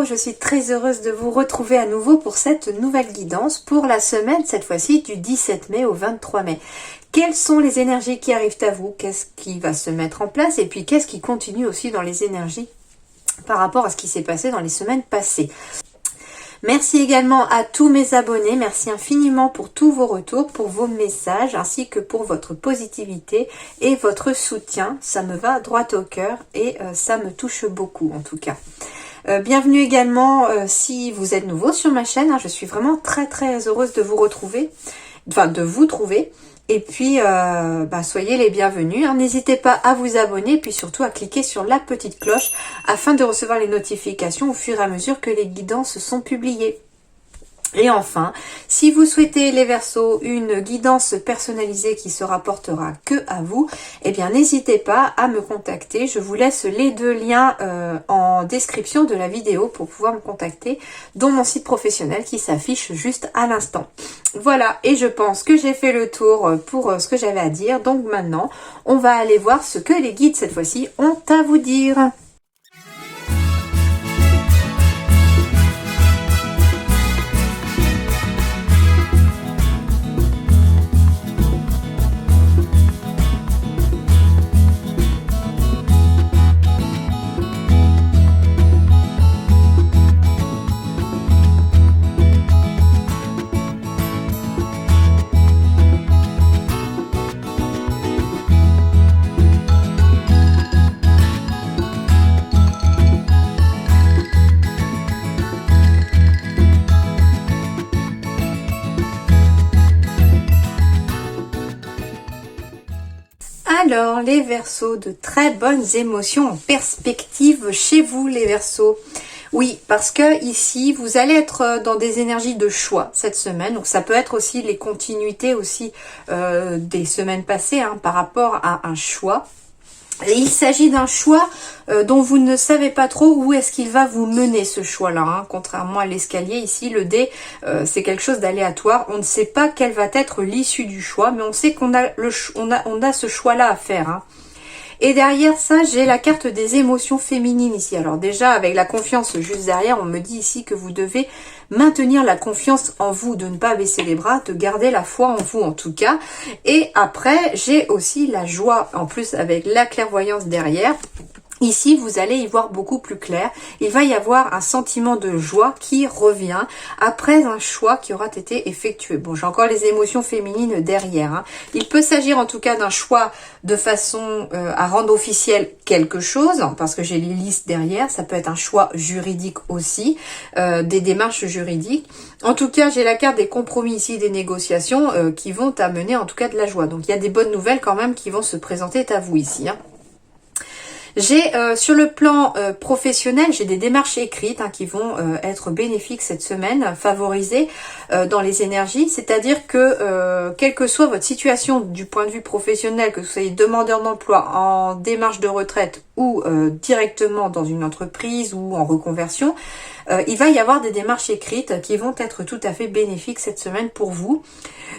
je suis très heureuse de vous retrouver à nouveau pour cette nouvelle guidance pour la semaine, cette fois-ci du 17 mai au 23 mai. Quelles sont les énergies qui arrivent à vous? Qu'est-ce qui va se mettre en place? Et puis qu'est-ce qui continue aussi dans les énergies par rapport à ce qui s'est passé dans les semaines passées? Merci également à tous mes abonnés, merci infiniment pour tous vos retours, pour vos messages, ainsi que pour votre positivité et votre soutien. Ça me va droit au cœur et ça me touche beaucoup en tout cas. Bienvenue également si vous êtes nouveau sur ma chaîne, je suis vraiment très heureuse de vous retrouver, enfin de vous trouver. Et puis, soyez les bienvenus. N'hésitez pas à vous abonner et puis surtout à cliquer sur la petite cloche afin de recevoir les notifications au fur et à mesure que les guidances sont publiées. Et enfin, si vous souhaitez les Verseaux, une guidance personnalisée qui se rapportera que à vous, eh bien n'hésitez pas à me contacter. Je vous laisse les deux liens en description de la vidéo pour pouvoir me contacter, dont mon site professionnel qui s'affiche juste à l'instant. Voilà, et je pense que j'ai fait le tour pour ce que j'avais à dire. Donc maintenant, on va aller voir ce que les guides cette fois-ci ont à vous dire. Alors, les Verseaux, de très bonnes émotions en perspective chez vous, les Verseaux. Oui, parce que ici, vous allez être dans des énergies de choix cette semaine. Donc, ça peut être aussi les continuités aussi des semaines passées par rapport à un choix. Et il s'agit d'un choix dont vous ne savez pas trop où est-ce qu'il va vous mener, ce choix-là. Contrairement à l'escalier, ici, le dé, c'est quelque chose d'aléatoire. On ne sait pas quelle va être l'issue du choix, mais on sait qu'on a, on a ce choix-là à faire. Et derrière ça, j'ai la carte des émotions féminines ici. Alors déjà, avec la confiance juste derrière, on me dit ici que vous devez maintenir la confiance en vous, de ne pas baisser les bras, de garder la foi en vous en tout cas. Et après, j'ai aussi la joie, en plus avec la clairvoyance derrière. Ici, vous allez y voir beaucoup plus clair. Il va y avoir un sentiment de joie qui revient après un choix qui aura été effectué. Bon, j'ai encore les émotions féminines derrière. Il peut s'agir en tout cas d'un choix de façon à rendre officiel quelque chose, parce que j'ai les listes derrière. Ça peut être un choix juridique aussi, des démarches juridiques. En tout cas, j'ai la carte des compromis ici, des négociations qui vont amener en tout cas de la joie. Donc, il y a des bonnes nouvelles quand même qui vont se présenter à vous ici. J'ai sur le plan professionnel, j'ai des démarches écrites qui vont être bénéfiques cette semaine, favorisées dans les énergies. C'est-à-dire que quelle que soit votre situation du point de vue professionnel, que vous soyez demandeur d'emploi, en démarche de retraite ou directement dans une entreprise ou en reconversion, il va y avoir des démarches écrites qui vont être tout à fait bénéfiques cette semaine pour vous.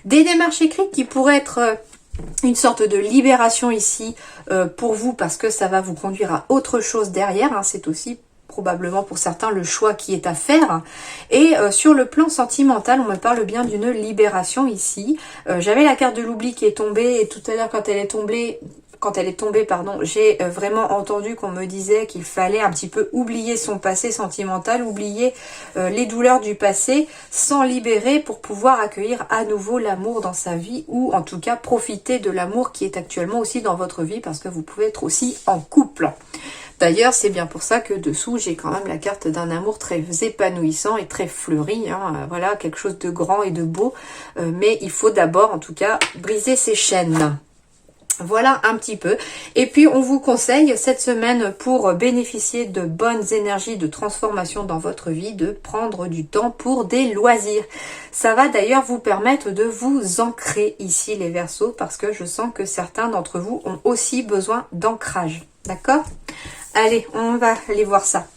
Des démarches écrites qui pourraient être une sorte de libération ici pour vous, parce que ça va vous conduire à autre chose derrière. C'est aussi probablement pour certains le choix qui est à faire. Et sur le plan sentimental, on me parle bien d'une libération ici. J'avais la carte de l'oubli qui est tombée, et tout à l'heure quand elle est tombée, j'ai vraiment entendu qu'on me disait qu'il fallait un petit peu oublier son passé sentimental, oublier les douleurs du passé, s'en libérer pour pouvoir accueillir à nouveau l'amour dans sa vie, ou en tout cas profiter de l'amour qui est actuellement aussi dans votre vie, parce que vous pouvez être aussi en couple. D'ailleurs, c'est bien pour ça que dessous, j'ai quand même la carte d'un amour très épanouissant et très fleuri. Voilà, quelque chose de grand et de beau. Mais il faut d'abord, en tout cas, briser ses chaînes. Voilà un petit peu. Et puis on vous conseille cette semaine, pour bénéficier de bonnes énergies de transformation dans votre vie, de prendre du temps pour des loisirs. Ça va d'ailleurs vous permettre de vous ancrer ici, les Verseaux, parce que je sens que certains d'entre vous ont aussi besoin d'ancrage. D'accord? Allez, on va aller voir ça.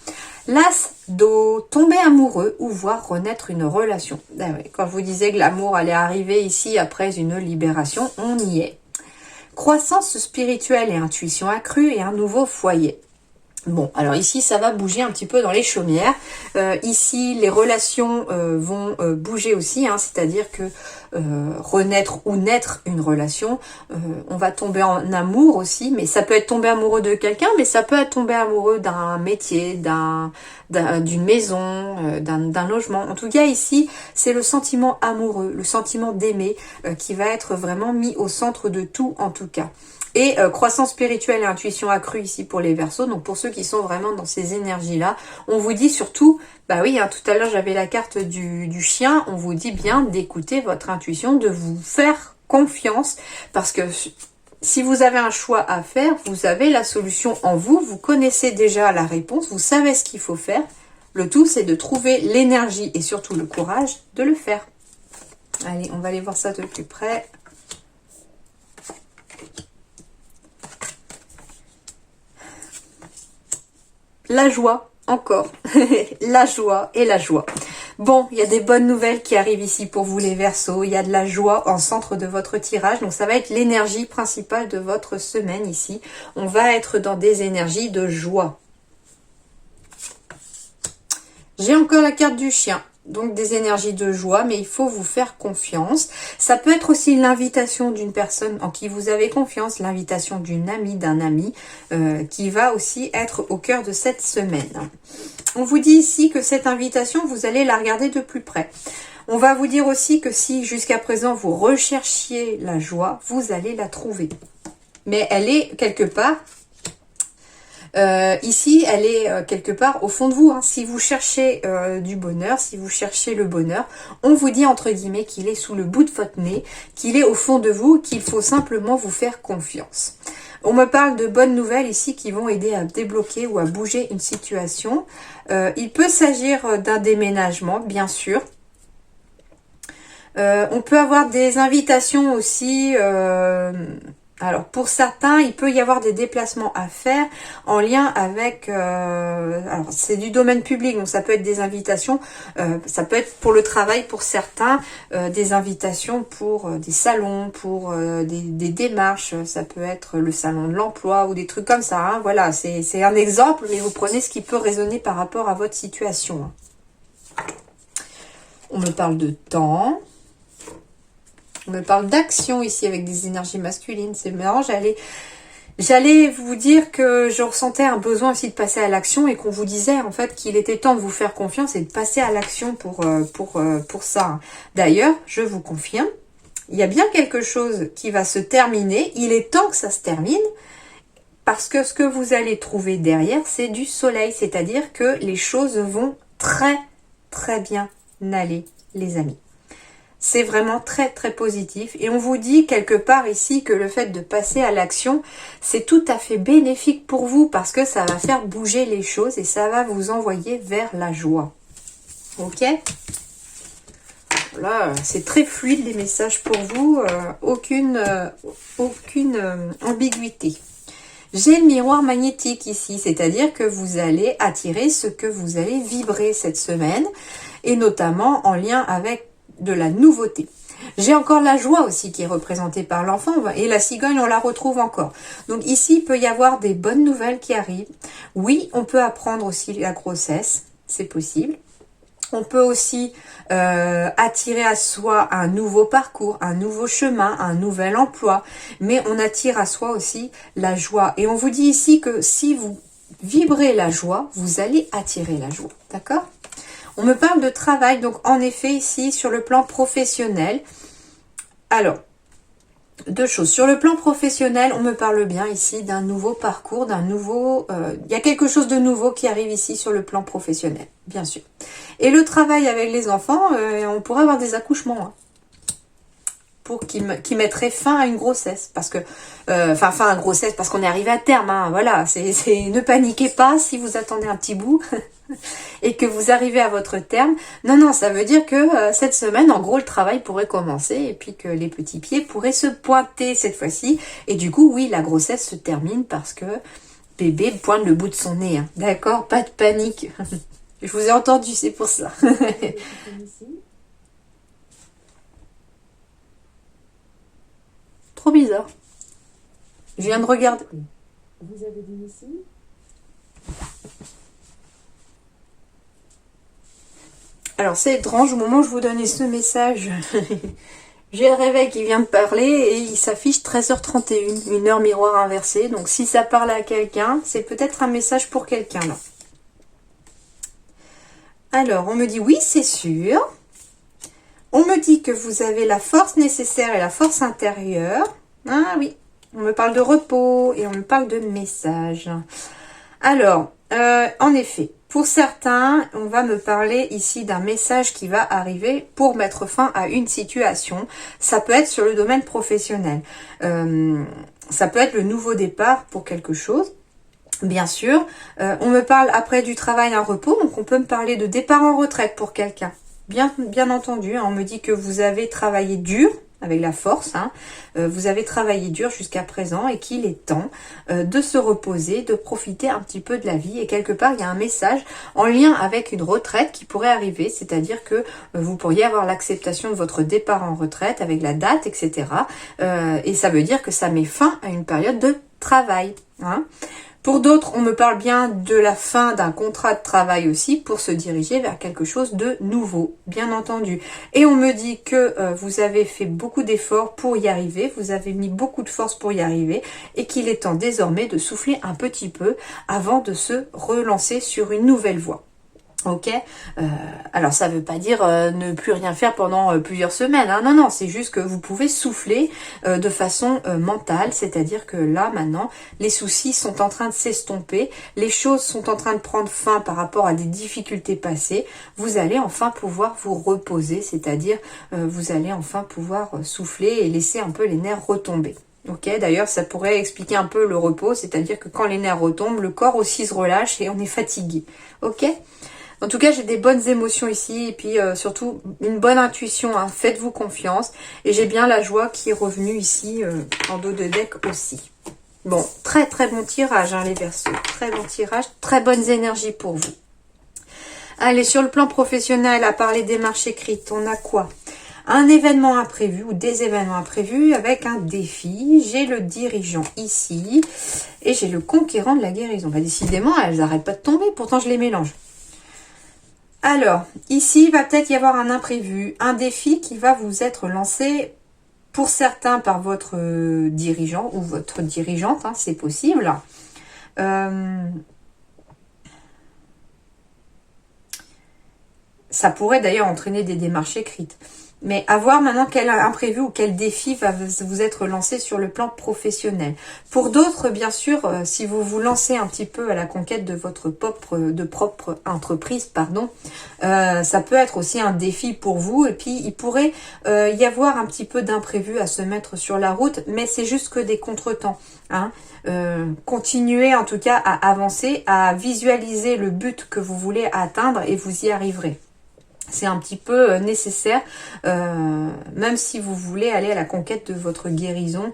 L'As d'eau, tomber amoureux ou voir renaître une relation. Quand je vous disais que l'amour allait arriver ici après une libération, on y est. Croissance spirituelle et intuition accrue et un nouveau foyer. Bon, alors ici, ça va bouger un petit peu dans les chaumières. Ici, les relations vont bouger aussi, hein, c'est-à-dire que renaître ou naître une relation, on va tomber en amour aussi, mais ça peut être tomber amoureux de quelqu'un, mais ça peut être tomber amoureux d'un métier, d'une maison, d'un logement. En tout cas, ici, c'est le sentiment amoureux, le sentiment d'aimer qui va être vraiment mis au centre de tout, en tout cas. Et croissance spirituelle et intuition accrue ici pour les Verseaux. Donc pour ceux qui sont vraiment dans ces énergies-là, on vous dit surtout, bah oui, hein, tout à l'heure j'avais la carte du chien, on vous dit bien d'écouter votre intuition, de vous faire confiance, parce que si vous avez un choix à faire, vous avez la solution en vous, vous connaissez déjà la réponse, vous savez ce qu'il faut faire. Le tout, c'est de trouver l'énergie et surtout le courage de le faire. Allez, on va aller voir ça de plus près. La joie, encore. La joie et la joie. Bon, il y a des bonnes nouvelles qui arrivent ici pour vous les Verseaux. Il y a de la joie en centre de votre tirage. Donc ça va être l'énergie principale de votre semaine ici. On va être dans des énergies de joie. J'ai encore la carte du chien. Donc des énergies de joie, mais il faut vous faire confiance. Ça peut être aussi l'invitation d'une personne en qui vous avez confiance, l'invitation d'une amie, d'un ami, qui va aussi être au cœur de cette semaine. On vous dit ici que cette invitation, vous allez la regarder de plus près. On va vous dire aussi que si jusqu'à présent vous recherchiez la joie, vous allez la trouver. Mais elle est quelque part... ici, elle est quelque part au fond de vous. Hein. Si vous cherchez du bonheur, si vous cherchez le bonheur, on vous dit entre guillemets qu'il est sous le bout de votre nez, qu'il est au fond de vous, qu'il faut simplement vous faire confiance. On me parle de bonnes nouvelles ici qui vont aider à débloquer ou à bouger une situation. Il peut s'agir d'un déménagement, bien sûr. On peut avoir des invitations aussi... alors, pour certains, il peut y avoir des déplacements à faire en lien avec... alors, c'est du domaine public, donc ça peut être des invitations. Ça peut être pour le travail, pour certains, des invitations pour des salons, pour des démarches. Ça peut être le salon de l'emploi ou des trucs comme ça. Hein. Voilà, c'est un exemple, mais vous prenez ce qui peut résonner par rapport à votre situation. On me parle de temps. On me parle d'action ici avec des énergies masculines. C'est marrant, j'allais vous dire que je ressentais un besoin aussi de passer à l'action et qu'on vous disait en fait qu'il était temps de vous faire confiance et de passer à l'action pour ça. D'ailleurs, je vous confirme, il y a bien quelque chose qui va se terminer. Il est temps que ça se termine parce que ce que vous allez trouver derrière, c'est du soleil. C'est-à-dire que les choses vont très très bien aller, les amis. C'est vraiment très très positif et on vous dit quelque part ici que le fait de passer à l'action, c'est tout à fait bénéfique pour vous parce que ça va faire bouger les choses et ça va vous envoyer vers la joie. Ok? Là, c'est très fluide les messages pour vous, aucune ambiguïté. J'ai le miroir magnétique ici, c'est-à-dire que vous allez attirer ce que vous allez vibrer cette semaine et notamment en lien avec de la nouveauté. J'ai encore la joie aussi qui est représentée par l'enfant et la cigogne, on la retrouve encore. Donc ici, il peut y avoir des bonnes nouvelles qui arrivent. Oui, on peut apprendre aussi la grossesse, c'est possible. On peut aussi attirer à soi un nouveau parcours, un nouveau chemin, un nouvel emploi. Mais on attire à soi aussi la joie. Et on vous dit ici que si vous vibrez la joie, vous allez attirer la joie. D'accord ? On me parle de travail, donc en effet ici sur le plan professionnel. Alors, deux choses. Sur le plan professionnel, on me parle bien ici d'un nouveau parcours, d'un nouveau... il y a quelque chose de nouveau qui arrive ici sur le plan professionnel, bien sûr. Et le travail avec les enfants, on pourrait avoir des accouchements. Hein, pour qui mettrait fin à une grossesse parce que fin à une grossesse parce qu'on est arrivé à terme hein, voilà, c'est ne paniquez pas si vous attendez un petit bout et que vous arrivez à votre terme. Non, ça veut dire que cette semaine, en gros, le travail pourrait commencer et puis que les petits pieds pourraient se pointer cette fois-ci. Et du coup, oui, la grossesse se termine parce que bébé pointe le bout de son nez. Hein. D'accord ? Pas de panique. Je vous ai entendu, c'est pour ça. Trop bizarre. Je viens de regarder. Vous avez dit ici? Alors c'est étrange, au moment où je vous donnais ce message, j'ai le réveil qui vient de parler et il s'affiche 13h31, une heure miroir inversée. Donc si ça parle à quelqu'un, c'est peut-être un message pour quelqu'un là. Alors on me dit oui, c'est sûr. On me dit que vous avez la force nécessaire et la force intérieure. Ah oui, on me parle de repos et on me parle de message. Alors, en effet, pour certains, on va me parler ici d'un message qui va arriver pour mettre fin à une situation. Ça peut être sur le domaine professionnel. Ça peut être le nouveau départ pour quelque chose. Bien sûr, on me parle après du travail un repos, donc on peut me parler de départ en retraite pour quelqu'un. Bien entendu, hein, on me dit que vous avez travaillé dur, avec la force, hein, vous avez travaillé dur jusqu'à présent et qu'il est temps de se reposer, de profiter un petit peu de la vie. Et quelque part, il y a un message en lien avec une retraite qui pourrait arriver, c'est-à-dire que vous pourriez avoir l'acceptation de votre départ en retraite avec la date, etc. Et ça veut dire que ça met fin à une période de travail. Hein. Pour d'autres, on me parle bien de la fin d'un contrat de travail aussi pour se diriger vers quelque chose de nouveau, bien entendu. Et on me dit que vous avez fait beaucoup d'efforts pour y arriver, vous avez mis beaucoup de force pour y arriver et qu'il est temps désormais de souffler un petit peu avant de se relancer sur une nouvelle voie. Ok, alors ça veut pas dire ne plus rien faire pendant plusieurs semaines, hein. Non, non, c'est juste que vous pouvez souffler de façon mentale, c'est-à-dire que là, maintenant, les soucis sont en train de s'estomper, les choses sont en train de prendre fin par rapport à des difficultés passées, vous allez enfin pouvoir vous reposer, c'est-à-dire vous allez enfin pouvoir souffler et laisser un peu les nerfs retomber. Ok, d'ailleurs, ça pourrait expliquer un peu le repos, c'est-à-dire que quand les nerfs retombent, le corps aussi se relâche et on est fatigué. Ok ? En tout cas, j'ai des bonnes émotions ici et puis surtout une bonne intuition. Hein. Faites-vous confiance. Et j'ai bien la joie qui est revenue ici en dos de deck aussi. Bon, très très bon tirage hein, les Verseaux. Très bon tirage, très bonnes énergies pour vous. Allez, sur le plan professionnel, à part les démarches écrites, on a quoi? Un événement imprévu ou des événements imprévus avec un défi. J'ai le dirigeant ici et j'ai le conquérant de la guérison. Bah, décidément, elles n'arrêtent pas de tomber, pourtant je les mélange. Alors, ici, il va peut-être y avoir un imprévu, un défi qui va vous être lancé pour certains par votre dirigeant ou votre dirigeante, hein, c'est possible. Ça pourrait d'ailleurs entraîner des démarches écrites. Mais à voir maintenant quel imprévu ou quel défi va vous être lancé sur le plan professionnel. Pour d'autres, bien sûr, si vous vous lancez un petit peu à la conquête de votre propre entreprise, pardon, ça peut être aussi un défi pour vous. Et puis, il pourrait y avoir un petit peu d'imprévu à se mettre sur la route, mais c'est juste que des contretemps. Hein. Continuez en tout cas à avancer, à visualiser le but que vous voulez atteindre et vous y arriverez. C'est un petit peu nécessaire, même si vous voulez aller à la conquête de votre guérison.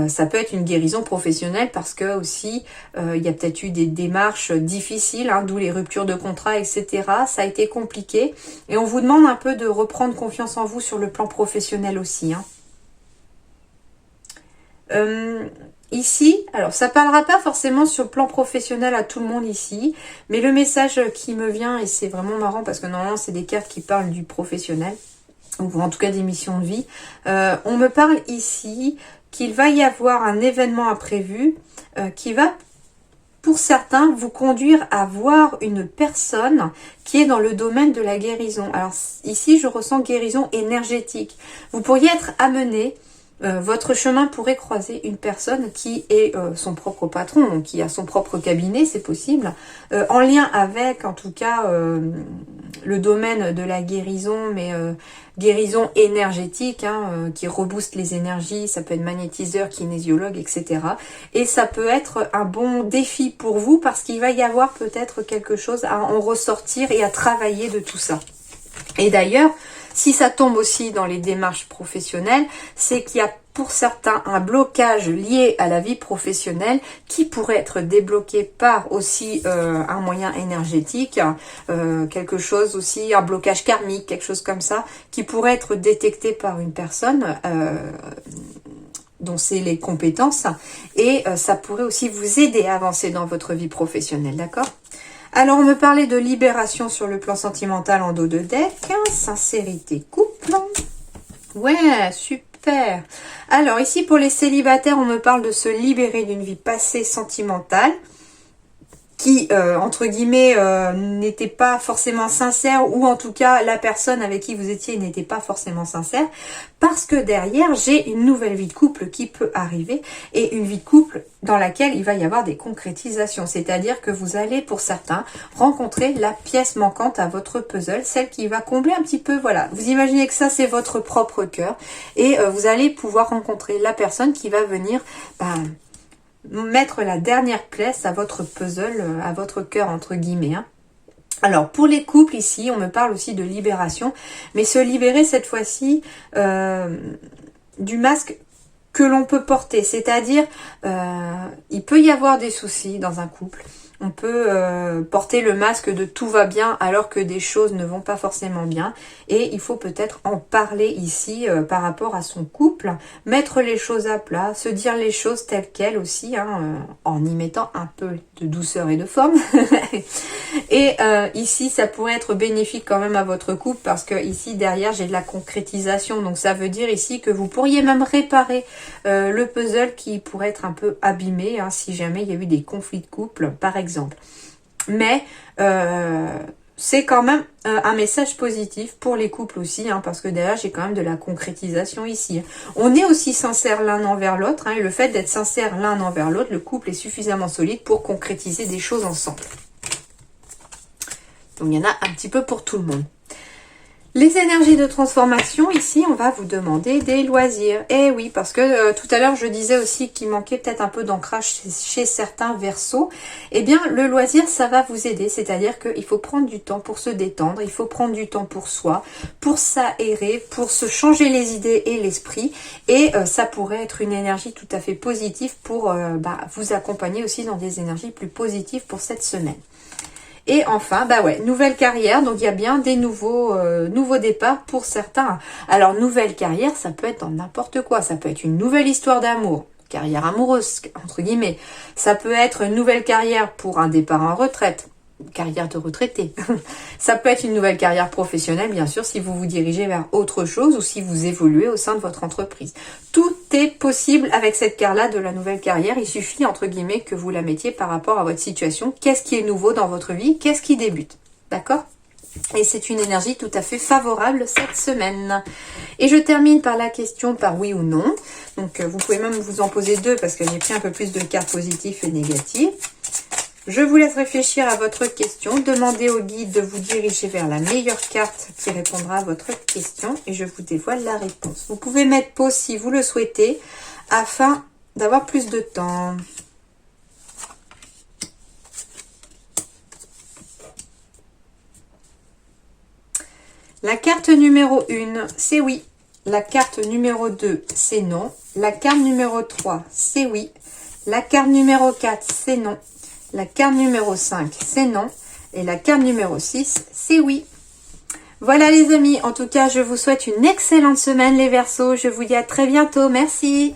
Ça peut être une guérison professionnelle parce que aussi, il y a peut-être eu des démarches difficiles, hein, d'où les ruptures de contrat, etc. Ça a été compliqué et on vous demande un peu de reprendre confiance en vous sur le plan professionnel aussi. Hein. Ici, alors ça parlera pas forcément sur le plan professionnel à tout le monde ici, mais le message qui me vient, et c'est vraiment marrant parce que normalement c'est des cartes qui parlent du professionnel, ou en tout cas des missions de vie, on me parle ici qu'il va y avoir un événement imprévu qui va, pour certains, vous conduire à voir une personne qui est dans le domaine de la guérison. Alors ici, je ressens guérison énergétique. Vous pourriez être amené, votre chemin pourrait croiser une personne qui est son propre patron, qui a son propre cabinet, c'est possible, en lien avec, en tout cas, le domaine de la guérison, mais guérison énergétique, hein, qui rebooste les énergies, ça peut être magnétiseur, kinésiologue, etc. Et ça peut être un bon défi pour vous, parce qu'il va y avoir peut-être quelque chose à en ressortir et à travailler de tout ça. Et d'ailleurs, si ça tombe aussi dans les démarches professionnelles, c'est qu'il y a pour certains un blocage lié à la vie professionnelle qui pourrait être débloqué par aussi un moyen énergétique, quelque chose aussi, un blocage karmique, quelque chose comme ça, qui pourrait être détecté par une personne dont c'est les compétences, et ça pourrait aussi vous aider à avancer dans votre vie professionnelle, d'accord ? Alors, on me parlait de libération sur le plan sentimental en dos de deck. Sincérité, couple. Ouais, super. Alors, ici, pour les célibataires, on me parle de se libérer d'une vie passée sentimentale qui, entre guillemets, n'était pas forcément sincère, ou en tout cas, la personne avec qui vous étiez n'était pas forcément sincère, parce que derrière, j'ai une nouvelle vie de couple qui peut arriver, et une vie de couple dans laquelle il va y avoir des concrétisations, c'est-à-dire que vous allez, pour certains, rencontrer la pièce manquante à votre puzzle, celle qui va combler un petit peu, voilà, vous imaginez que ça, c'est votre propre cœur, et vous allez pouvoir rencontrer la personne qui va venir, mettre la dernière pièce à votre puzzle, à votre cœur entre guillemets. Alors pour les couples ici, on me parle aussi de libération, mais se libérer cette fois-ci du masque que l'on peut porter, c'est-à-dire il peut y avoir des soucis dans un couple. On peut porter le masque de tout va bien alors que des choses ne vont pas forcément bien. Et il faut peut-être en parler ici par rapport à son couple, mettre les choses à plat, se dire les choses telles quelles aussi, en y mettant un peu de douceur et de forme. Et ici, ça pourrait être bénéfique quand même à votre couple parce que ici, derrière, j'ai de la concrétisation. Donc ça veut dire ici que vous pourriez même réparer le puzzle qui pourrait être un peu abîmé si jamais il y a eu des conflits de couple, par exemple. Mais c'est quand même un message positif pour les couples aussi, parce que derrière j'ai quand même de la concrétisation ici. On est aussi sincères l'un envers l'autre, et le fait d'être sincère l'un envers l'autre, le couple est suffisamment solide pour concrétiser des choses ensemble. Donc il y en a un petit peu pour tout le monde. Les énergies de transformation, ici, on va vous demander des loisirs. Eh oui, parce que tout à l'heure, je disais aussi qu'il manquait peut-être un peu d'ancrage chez certains Verseaux. Eh bien, le loisir, ça va vous aider. C'est-à-dire qu'il faut prendre du temps pour se détendre, il faut prendre du temps pour soi, pour s'aérer, pour se changer les idées et l'esprit. Et ça pourrait être une énergie tout à fait positive pour vous accompagner aussi dans des énergies plus positives pour cette semaine. Et enfin, nouvelle carrière, donc il y a bien des nouveaux départs pour certains. Alors, nouvelle carrière, ça peut être dans n'importe quoi. Ça peut être une nouvelle histoire d'amour, carrière amoureuse, entre guillemets. Ça peut être une nouvelle carrière pour un départ en retraite, carrière de retraité. Ça peut être une nouvelle carrière professionnelle, bien sûr, si vous vous dirigez vers autre chose ou si vous évoluez au sein de votre entreprise. Tout est possible avec cette carte-là de la nouvelle carrière. Il suffit, entre guillemets, que vous la mettiez par rapport à votre situation. Qu'est-ce qui est nouveau dans votre vie? Qu'est-ce qui débute? D'accord? Et c'est une énergie tout à fait favorable cette semaine. Et je termine par la question par oui ou non. Donc, vous pouvez même vous en poser deux parce que j'ai pris un peu plus de cartes positives et négatives. Je vous laisse réfléchir à votre question. Demandez au guide de vous diriger vers la meilleure carte qui répondra à votre question et je vous dévoile la réponse. Vous pouvez mettre pause si vous le souhaitez afin d'avoir plus de temps. La carte numéro 1, c'est oui. La carte numéro 2, c'est non. La carte numéro 3, c'est oui. La carte numéro 4, c'est non. La carte numéro 5, c'est non. Et la carte numéro 6, c'est oui. Voilà les amis, en tout cas, je vous souhaite une excellente semaine les Verseaux. Je vous dis à très bientôt. Merci.